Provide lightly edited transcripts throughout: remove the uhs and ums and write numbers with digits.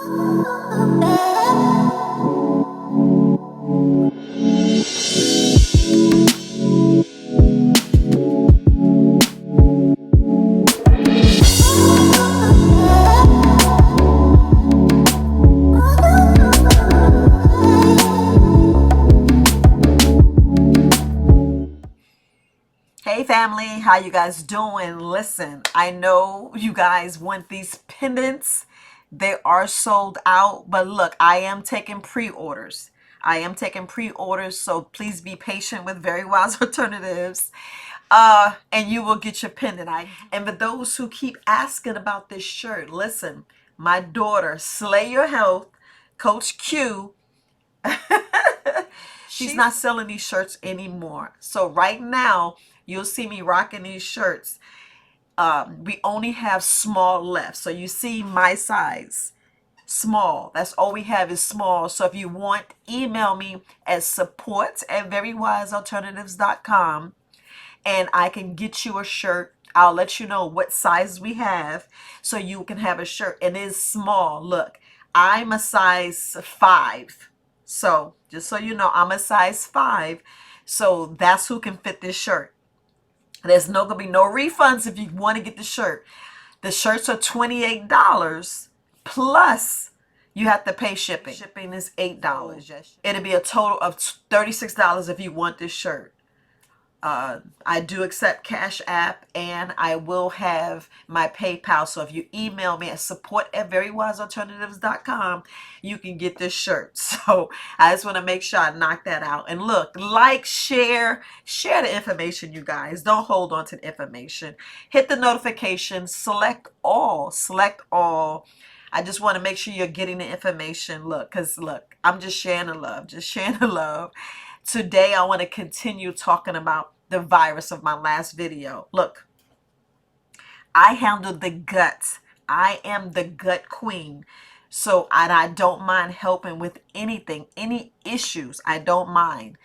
Hey family, how you guys doing? Listen, I know you guys want these pendants. They are sold out, but look, I am taking pre-orders. I am taking pre-orders, so please be patient with Very Wise Alternatives. And you will get your pendant. And for those who keep asking about this shirt, listen, my daughter, Slay Your Health, Coach Q, she's not selling these shirts anymore. So right now, you'll see me rocking these shirts. We only have small left. So you see my size, small. That's all we have is small. So if you want, email me at support@verywisealternatives.com and I can get you a shirt. I'll let you know what size we have so you can have a shirt. It is small. Look, I'm a size 5. So just so you know, I'm a size 5. So that's who can fit this shirt. There's no gonna be no refunds if you want to get the shirt. The shirts are $28 plus you have to pay shipping. Shipping is $8. It'll be a total of $36 if you want this shirt. I do accept Cash App and I will have my PayPal. So if you email me at support@verywisealternatives.com, you can get this shirt. So I just want to make sure I knock that out. And look, like, share the information, you guys. Don't hold on to the information. Hit the notification, select all. I just want to make sure you're getting the information. Look, because look, I'm just sharing the love, Today, I want to continue talking about the virus of my last video. Look, I handled the gut. I am the gut queen. So, and I don't mind helping with anything, any issues. I don't mind.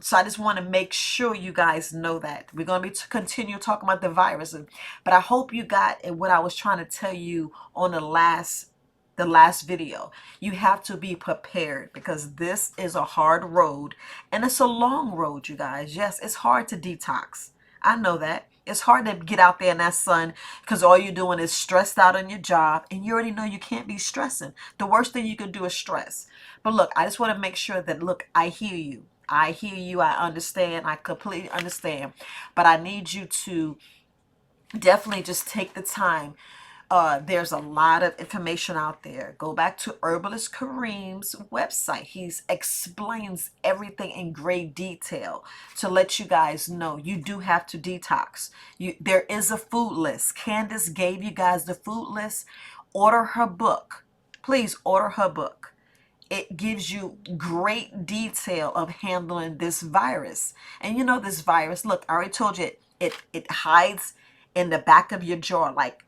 So I just want to make sure you guys know that we're going to be continue talking about the virus, but I hope you got what I was trying to tell you on the last video. You have to be prepared because this is a hard road and it's a long road, you guys. Yes, it's hard to detox. I know that. It's hard to get out there in that sun because all you're doing is stressed out on your job and you already know you can't be stressing. The worst thing you can do is stress. But look, I just want to make sure that, look, I hear you. I hear you. I understand. I completely understand. But I need you to definitely just take the time. There's a lot of information out there. Go back to Herbalist Kareem's website. He explains everything in great detail to let you guys know you do have to detox. There is a food list. Candace gave you guys the food list. Order her book. Please order her book. It gives you great detail of handling this virus. And you know this virus, look, I already told you it hides in the back of your jaw, like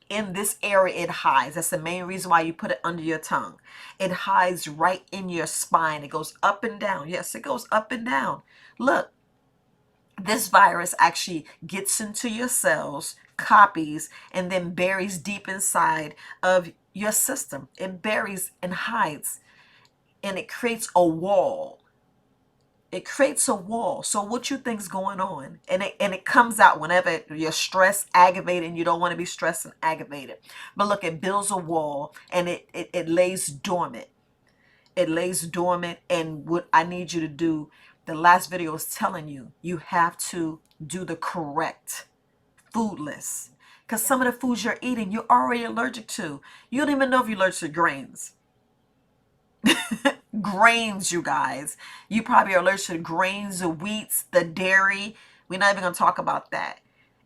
in this area it hides. That's the main reason why you put it under your tongue. It hides right in your spine. It goes up and down. Yes, it goes up and down. Look, this virus actually gets into your cells, copies, and then buries deep inside of your system. It buries and hides, and it creates a wall. It creates a wall. So what you think's going on? And it comes out whenever you're stressed, aggravated, and you don't want to be stressed and aggravated. But look, it builds a wall and it lays dormant. It lays dormant. And what I need you to do, the last video was telling you, you have to do the correct food list. Because some of the foods you're eating, you're already allergic to. You don't even know if you're allergic to grains. Grains, you guys. You probably are allergic to grains, the wheats, the dairy. We're not even going to talk about that.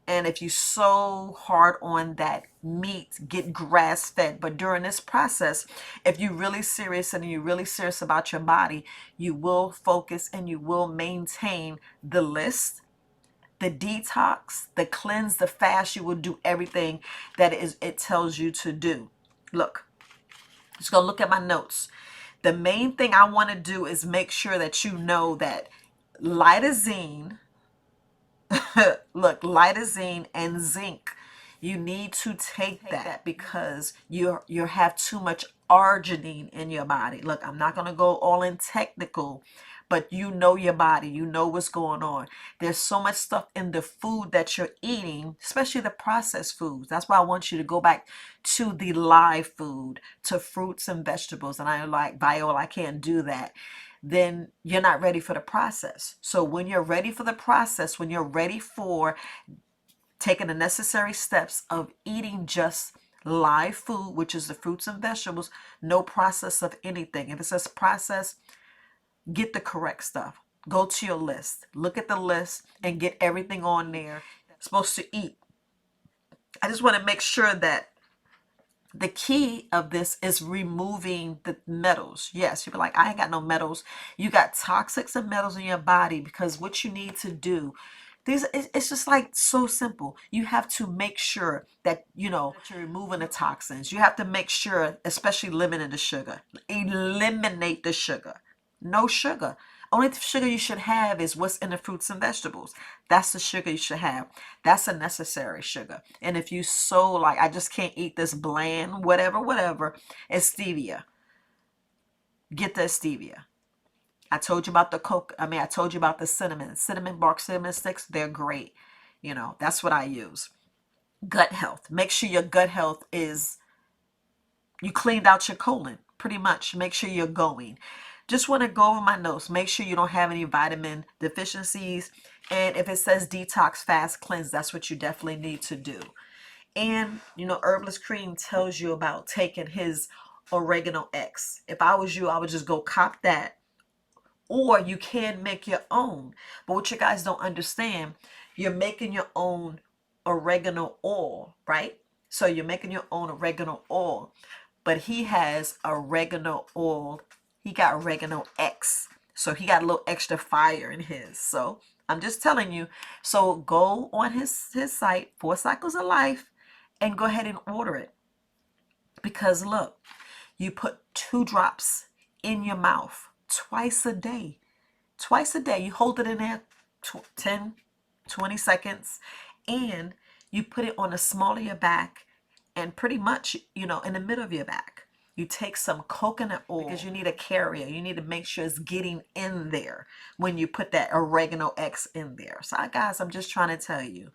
And if you're so hard on that meat, get grass fed. But during this process, if you're really serious and you're really serious about your body, you will focus and you will maintain the list, the detox, the cleanse, the fast. You will do everything that it tells you to do. Look, just go look at my notes. The main thing I want to do is make sure that you know that lidoxine, look, lidoxine and zinc, You need to take that because you have too much arginine in your body. Look, I'm not going to go all in technical, but you know your body, you know what's going on. There's so much stuff in the food that you're eating, especially the processed foods. That's why I want you to go back to the live food, to fruits and vegetables. And I like, Viola, I can't do that. Then you're not ready for the process. So when you're ready for the process, when you're ready for taking the necessary steps of eating just live food, which is the fruits and vegetables, no process of anything. If it says process, get the correct stuff. Go to your list, look at the list, and get everything on there supposed to eat. I just want to make sure that the key of this is removing the metals. Yes, you'll be like, I ain't got no metals. You got toxics and metals in your body because what you need to do, it's just like so simple. You have to make sure that, that you're removing the toxins. You have to make sure, especially limiting the sugar. Eliminate the sugar. No sugar. Only sugar you should have is what's in the fruits and vegetables. That's the sugar you should have. That's a necessary sugar. And if you so like, I just can't eat this bland, whatever, it's stevia. Get the stevia. I told you about the I told you about the cinnamon bark, cinnamon sticks. They're great. That's what I use. Gut health. Make sure your gut health is, you cleaned out your colon, pretty much. Make sure you're going. Just want to go over my notes. Make sure you don't have any vitamin deficiencies. And if it says detox, fast, cleanse, that's what you definitely need to do. And, Herbalist Cream tells you about taking his Oregano X. If I was you, I would just go cop that. Or you can make your own. But what you guys don't understand, you're making your own oregano oil, right? So you're making your own oregano oil. But he has oregano oil. He got oregano X. So he got a little extra fire in his. So I'm just telling you. So go on his site, 4 Cycles of Life, and go ahead and order it. Because look, you put 2 drops in your mouth twice a day. Twice a day. You hold it in there 10, 20 seconds. And you put it on the small of your back and pretty much, in the middle of your back. You take some coconut oil because you need a carrier. You need to make sure it's getting in there when you put that oregano X in there. So guys, I'm just trying to tell you,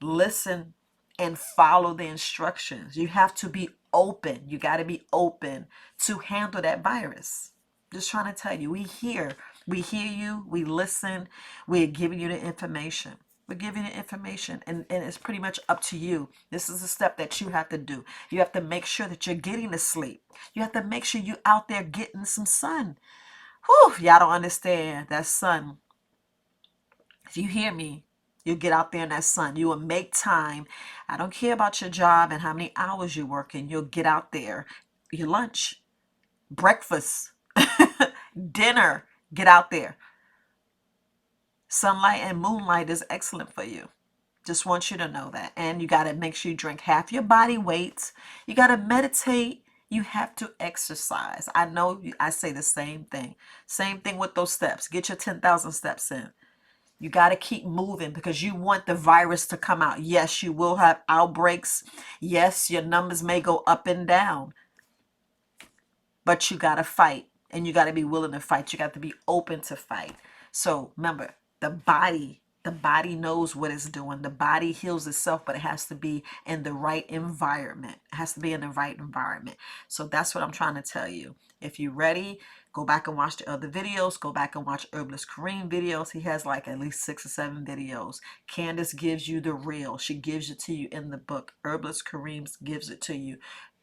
listen and follow the instructions. You have to be open. You got to be open to handle that virus. Just trying to tell you, we hear you, we listen, we're giving you the information. We're giving you information, and it's pretty much up to you. This is a step that you have to do. You have to make sure that you're getting to sleep. You have to make sure you're out there getting some sun. Whew, y'all don't understand that sun. If you hear me, you get out there in that sun. You will make time. I don't care about your job and how many hours you're working. You'll get out there. Your lunch, breakfast, dinner, get out there. Sunlight and moonlight is excellent for you. Just want you to know that. And you got to make sure you drink half your body weight. You got to meditate. You have to exercise. I know I say the same thing. Same thing with those steps. Get your 10,000 steps in. You got to keep moving because you want the virus to come out. Yes, you will have outbreaks. Yes, your numbers may go up and down. But you got to fight, and you got to be willing to fight. You got to be open to fight. So remember, the body knows what it's doing. The body heals itself, but it has to be in the right environment. It has to be in the right environment. So that's what I'm trying to tell you. If you're ready, go back and watch the other videos. Go back and watch Herbalist Kareem videos. He has like at least 6 or 7 videos. Candace gives you the real. She gives it to you in the book. Herbalist Kareem gives it to you.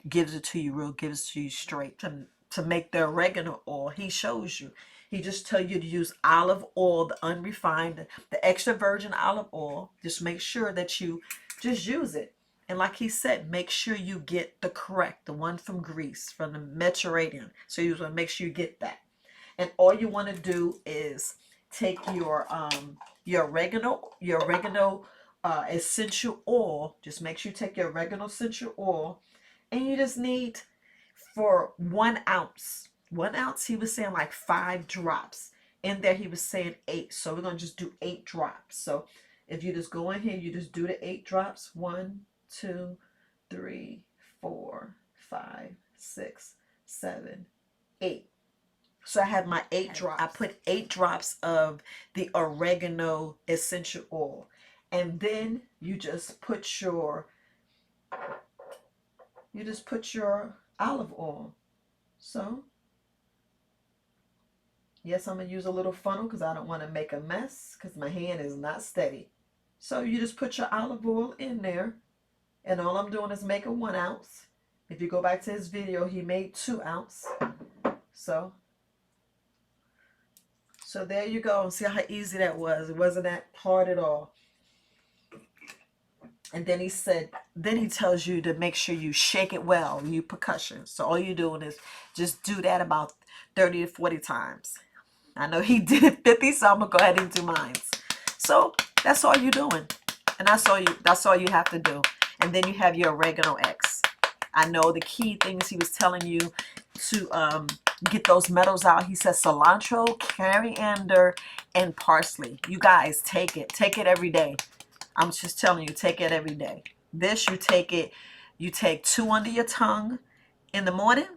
Gives it to you real. Gives it to you straight. To make the oregano oil, he shows you. He just tell you to use olive oil, the unrefined, the extra virgin olive oil. Just make sure that you just use it. And like he said, make sure you get the one from Greece, from the Mediterranean. So you want to make sure you get that. And all you want to do is take your oregano essential oil. Just make sure you take your oregano essential oil, and you just need for 1 ounce. 1 ounce, he was saying like 5 drops. In there, he was saying 8. So we're going to just do 8 drops. So if you just go in here, you just do the 8 drops. 1, 2, 3, 4, 5, 6, 7, 8. So I have my 8 drops. I put 8 drops of the oregano essential oil. And then you just put your olive oil. So yes, I'm gonna use a little funnel because I don't want to make a mess because my hand is not steady. So you just put your olive oil in there, and all I'm doing is making 1 ounce. If you go back to his video, he made 2 ounce. So there you go. See how easy that was. It wasn't that hard at all. And then he tells you to make sure you shake it well, you percussion. So all you're doing is just do that about 30 to 40 times. I know he did it 50, so I'm gonna go ahead and do mine. So that's all you're doing. And that's all you have to do. And then you have your oregano X. I know the key things he was telling you to get those metals out. He says cilantro, coriander, and parsley. You guys take it. Take it every day. I'm just telling you, take it every day. This, you take 2 under your tongue in the morning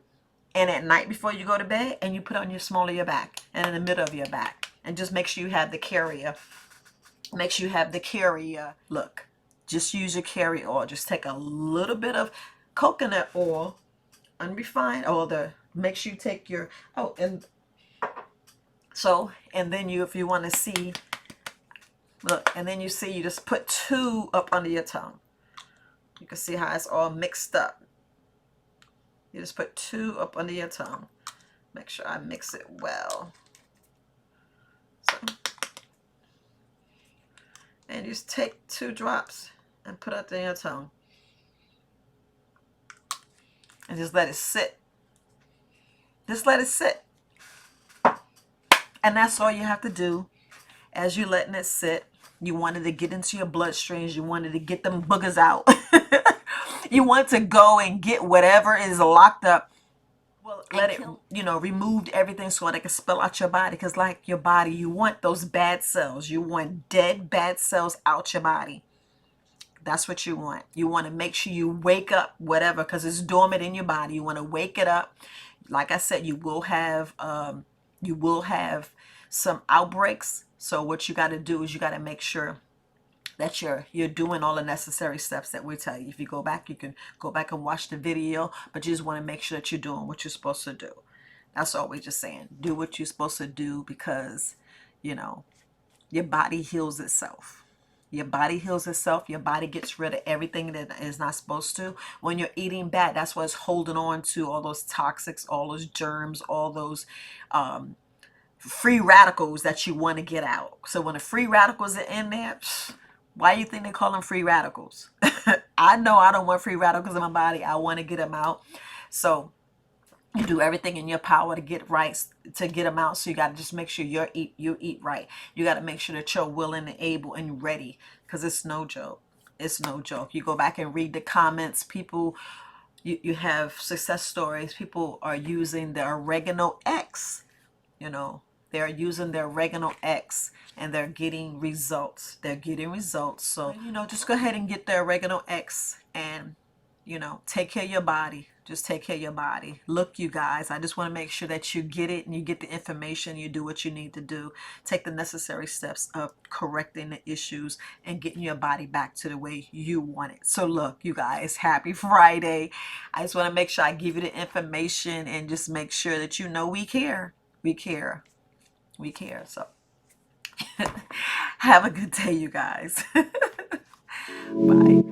and at night before you go to bed, and you put on your small of your back and in the middle of your back. And just make sure you have the carrier. Make sure you have the carrier. Look, just use your carrier oil. Just take a little bit of coconut oil, unrefined, or make sure you take your, and then if you want to see, look, and then you just put 2 up under your tongue. You can see how it's all mixed up. You just put 2 up under your tongue. Make sure I mix it well. So, and you just take 2 drops and put it in your tongue. And just let it sit. Just let it sit. And that's all you have to do. As you're letting it sit, you wanted to get into your bloodstreams. You wanted to get them boogers out. You want to go and get whatever is locked up. Well, let it, removed everything so they can spill out your body. Because like your body, you want those bad cells. You want dead bad cells out your body. That's what you want. You want to make sure you wake up whatever, because it's dormant in your body. You want to wake it up. Like I said, you will have some outbreaks. So what you got to do is you got to make sure that you're doing all the necessary steps that we tell you. If you go back, you can go back and watch the video, but you just want to make sure that you're doing what you're supposed to do. That's all we're just saying. Do what you're supposed to do, because your body heals itself. Your body heals itself. Your body gets rid of everything that is not supposed to. When you're eating bad, that's what's holding on to all those toxics, all those germs, all those free radicals that you want to get out. So when the free radicals are in there, why do you think they call them free radicals? I know I don't want free radicals in my body. I want to get them out. So you do everything in your power to get them out. So you got to just make sure you eat right. You got to make sure that you're willing and able and ready, because it's no joke. It's no joke. You go back and read the comments. People, you have success stories. People are using the oregano X. They're using their oregano X and they're getting results. So, just go ahead and get the oregano X and, take care of your body. Just take care of your body. Look, you guys, I just want to make sure that you get it and you get the information. You do what you need to do. Take the necessary steps of correcting the issues and getting your body back to the way you want it. So look, you guys, happy Friday. I just want to make sure I give you the information and just make sure that we care. We care. We care. So have a good day, you guys. Bye.